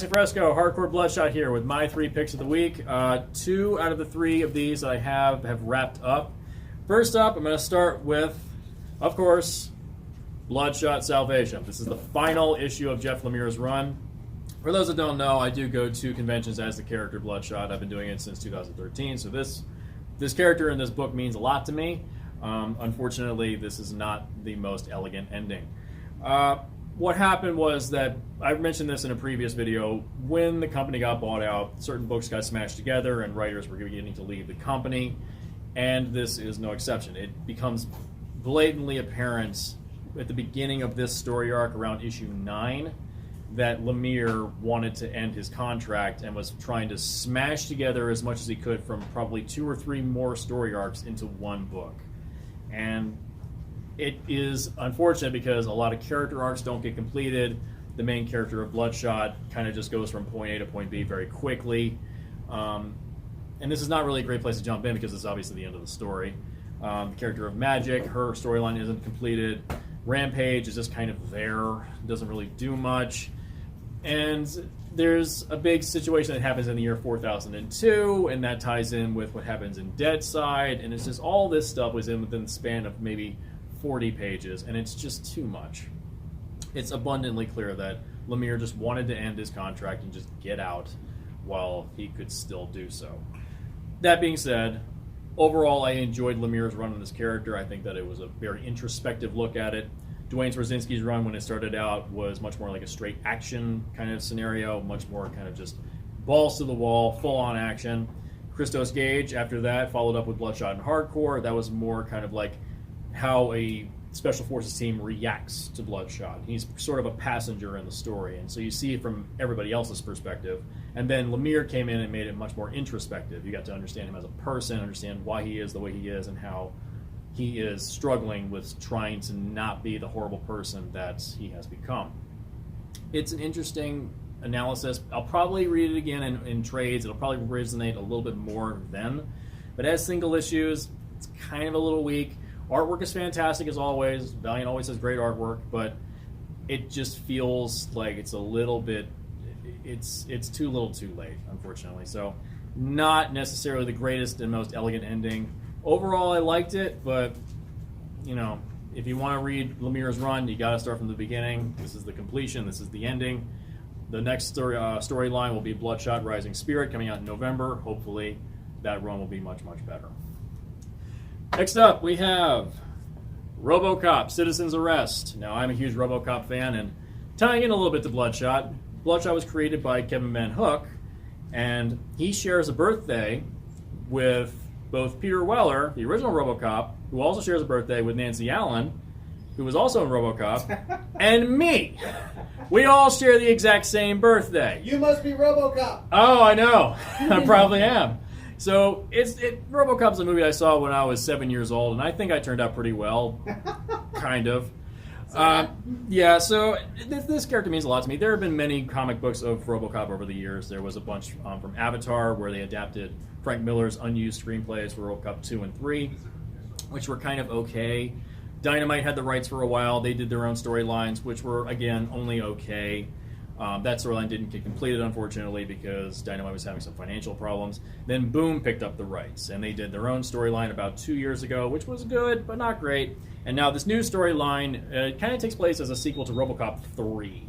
Jesse Fresco, Hardcore Bloodshot here with my 3 picks of the week. 2 out of the 3 of these I have wrapped up. First up, I'm going to start with, of course, Bloodshot Salvation. This is the final issue of Jeff Lemire's run. For those that don't know, I do go to conventions as the character Bloodshot. I've been doing it since 2013, so this character in this book means a lot to me. Unfortunately, this is not the most elegant ending. What happened was that, I mentioned this in a previous video, when the company got bought out, certain books got smashed together and writers were beginning to leave the company, and this is no exception. It becomes blatantly apparent at the beginning of this story arc, around issue 9, that Lemire wanted to end his contract and was trying to smash together as much as he could from probably 2 or 3 more story arcs into one book. And it is unfortunate because a lot of character arcs don't get completed. The main character of Bloodshot kind of just goes from point A to point B very quickly. And this is not really a great place to jump in because it's obviously the end of the story. The character of Magic, her storyline isn't completed. Rampage is just kind of there, doesn't really do much. And there's a big situation that happens in the year 4002, and that ties in with what happens in Deadside, and it's just all this stuff was within the span of maybe 40 pages, and it's just too much. It's abundantly clear that Lemire just wanted to end his contract and just get out while he could still do so. That being said, overall I enjoyed Lemire's run on this character. I think that it was a very introspective look at it. Dwayne Swarzinski's run when it started out was much more like a straight action kind of scenario, much more kind of just balls to the wall, full-on action. Christos Gage, after that, followed up with Bloodshot and Hardcore. That was more kind of like how a Special Forces team reacts to Bloodshot. He's sort of a passenger in the story, and so you see it from everybody else's perspective. And then Lemire came in and made it much more introspective. You got to understand him as a person, understand why he is the way he is, and how he is struggling with trying to not be the horrible person that he has become. It's an interesting analysis. I'll probably read it again in trades. It'll probably resonate a little bit more then. But as single issues, it's kind of a little weak. Artwork is fantastic as always. Valiant always has great artwork, but it just feels like it's a little bit, it's too little too late, unfortunately. So not necessarily the greatest and most elegant ending. Overall, I liked it, but, you know, if you want to read Lemire's run, you got to start from the beginning. This is the completion. This is the ending. The next storyline will be Bloodshot Rising Spirit coming out in November. Hopefully, that run will be much, much better. Next up, we have Robocop, Citizen's Arrest. Now, I'm a huge Robocop fan, and tying in a little bit to Bloodshot, Bloodshot was created by Kevin Van Hook, and he shares a birthday with both Peter Weller, the original Robocop, who also shares a birthday with Nancy Allen, who was also in Robocop, and me. We all share the exact same birthday. You must be Robocop. Oh, I know. I probably am. So Robocop's a movie I saw when I was 7 years old, and I think I turned out pretty well, kind of. Yeah, so this character means a lot to me. There have been many comic books of Robocop over the years. There was a bunch from Avatar, where they adapted Frank Miller's unused screenplays for Robocop 2 and 3, which were kind of okay. Dynamite had the rights for a while. They did their own storylines, which were, again, only okay. That storyline didn't get completed, unfortunately, because Dynamite was having some financial problems. Then Boom picked up the rights, and they did their own storyline about 2 years ago, which was good, but not great. And now this new storyline kind of takes place as a sequel to Robocop 3.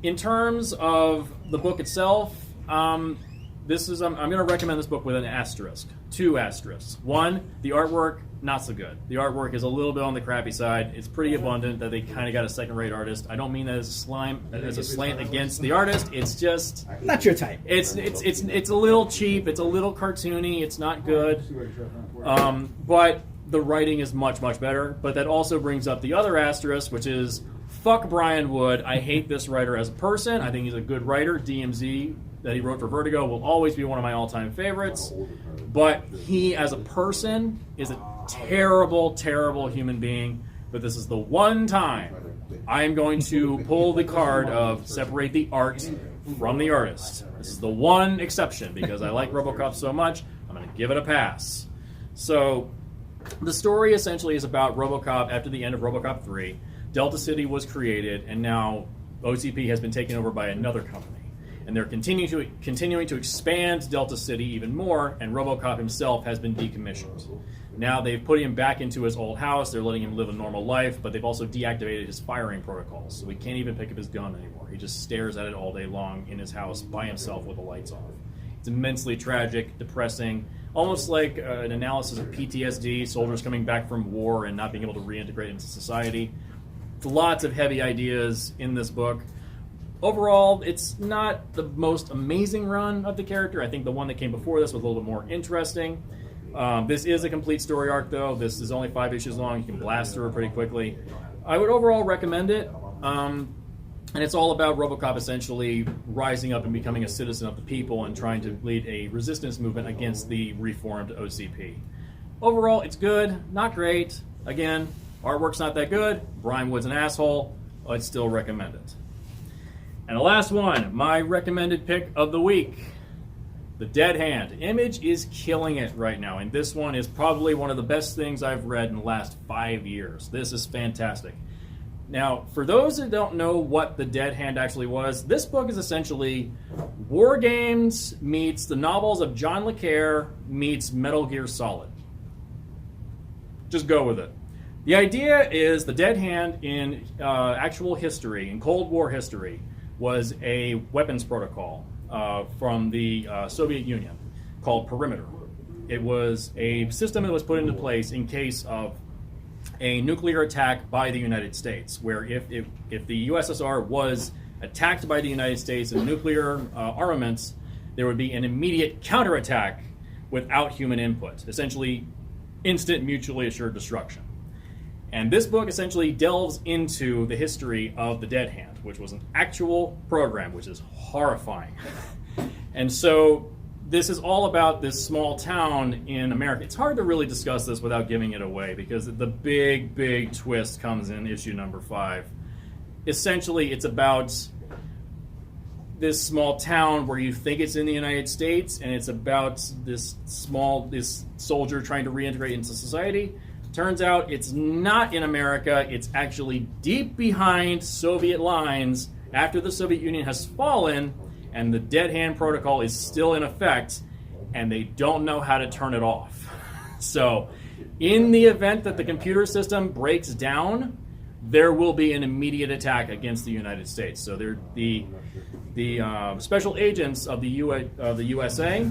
In terms of the book itself, I'm going to recommend this book with an asterisk. 2 asterisks. 1, the artwork, not so good. The artwork is a little bit on the crappy side. It's pretty abundant that they kind of got a second-rate artist. I don't mean that as a slant against the artist. It's just not your type. It's a little cheap. It's a little cartoony. It's not good. But the writing is much, much better. But that also brings up the other asterisk, which is fuck Brian Wood. I hate this writer as a person. I think he's a good writer. DMZ, that he wrote for Vertigo, will always be one of my all-time favorites. But he, as a person, is a terrible, terrible human being. But this is the one time I am going to pull the card of separate the art from the artist. This is the one exception, because I like Robocop so much, I'm going to give it a pass. So, the story essentially is about Robocop after the end of Robocop 3. Delta City was created, and now OCP has been taken over by another company. and they're continuing to expand Delta City even more, and Robocop himself has been decommissioned. Now they've put him back into his old house, they're letting him live a normal life, but they've also deactivated his firing protocols, so he can't even pick up his gun anymore. He just stares at it all day long in his house by himself with the lights off. It's immensely tragic, depressing, almost like an analysis of PTSD, soldiers coming back from war and not being able to reintegrate into society. Lots of heavy ideas in this book. Overall, it's not the most amazing run of the character. I think the one that came before this was a little bit more interesting. This is a complete story arc, though. This is only 5 issues long. You can blast through it pretty quickly. I would overall recommend it. And it's all about Robocop essentially rising up and becoming a citizen of the people and trying to lead a resistance movement against the reformed OCP. Overall, it's good, not great. Again, artwork's not that good. Brian Wood's an asshole. I'd still recommend it. And the last one, my recommended pick of the week, The Dead Hand. Image is killing it right now, and this one is probably one of the best things I've read in the last 5 years. This is fantastic. Now, for those that don't know what The Dead Hand actually was, this book is essentially War Games meets the novels of John le Carre meets Metal Gear Solid. Just go with it. The idea is The Dead Hand in actual history, in Cold War history, was a weapons protocol from the Soviet Union called Perimeter. It was a system that was put into place in case of a nuclear attack by the United States, where if the USSR was attacked by the United States and nuclear armaments, there would be an immediate counterattack without human input, essentially instant mutually assured destruction. And this book essentially delves into the history of the Dead Hand, which was an actual program, which is horrifying. And so this is all about this small town in America. It's hard to really discuss this without giving it away because the big twist comes in issue number 5. Essentially, it's about this small town where you think it's in the United States, and it's about this soldier trying to reintegrate into society. Turns out it's not in America. It's actually deep behind Soviet lines after the Soviet Union has fallen, and the Dead Hand Protocol is still in effect, and they don't know how to turn it off. So, in the event that the computer system breaks down, there will be an immediate attack against the United States. So, the special agents of the USA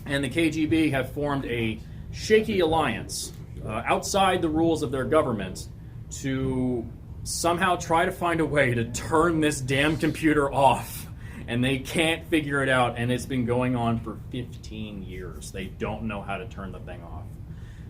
and the KGB have formed a shaky alliance outside the rules of their government to somehow try to find a way to turn this damn computer off. And they can't figure it out, and it's been going on for 15 years. They don't know how to turn the thing off.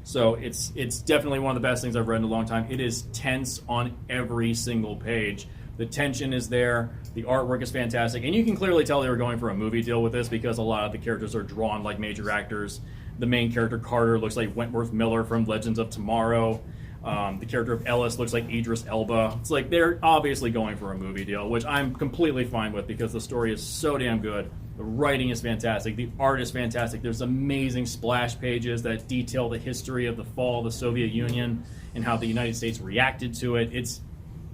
So it's definitely one of the best things I've read in a long time. It is tense on every single page. The tension is there. The artwork is fantastic. And you can clearly tell they were going for a movie deal with this because a lot of the characters are drawn like major actors. The main character, Carter, looks like Wentworth Miller from Legends of Tomorrow. The character of Ellis looks like Idris Elba. It's like they're obviously going for a movie deal, which I'm completely fine with because the story is so damn good. The writing is fantastic. The art is fantastic. There's amazing splash pages that detail the history of the fall of the Soviet Union and how the United States reacted to it. It's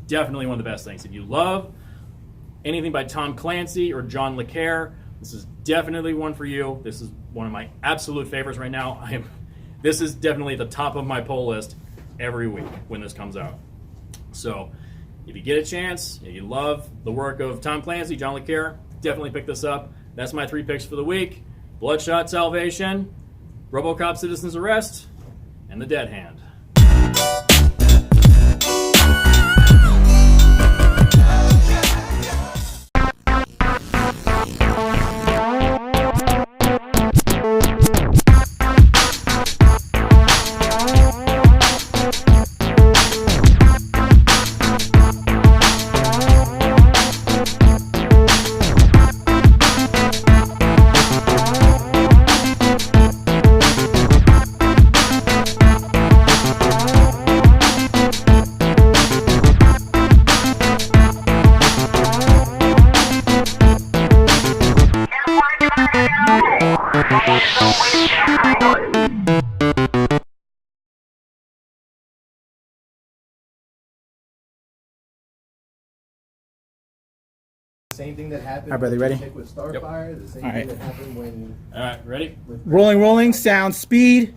definitely one of the best things. If you love anything by Tom Clancy or John le Carre, this is definitely one for you. This is one of my absolute favorites right now. This is definitely at the top of my poll list every week when this comes out. So if you get a chance, if you love the work of Tom Clancy, John le Carre, definitely pick this up. That's my 3 picks for the week. Bloodshot Salvation, Robocop Citizen's Arrest, and The Dead Hand. Same thing that happened. All right, brother, ready? With Starfire. The same All thing right. that happened when. All right, ready? Rolling, sound, speed.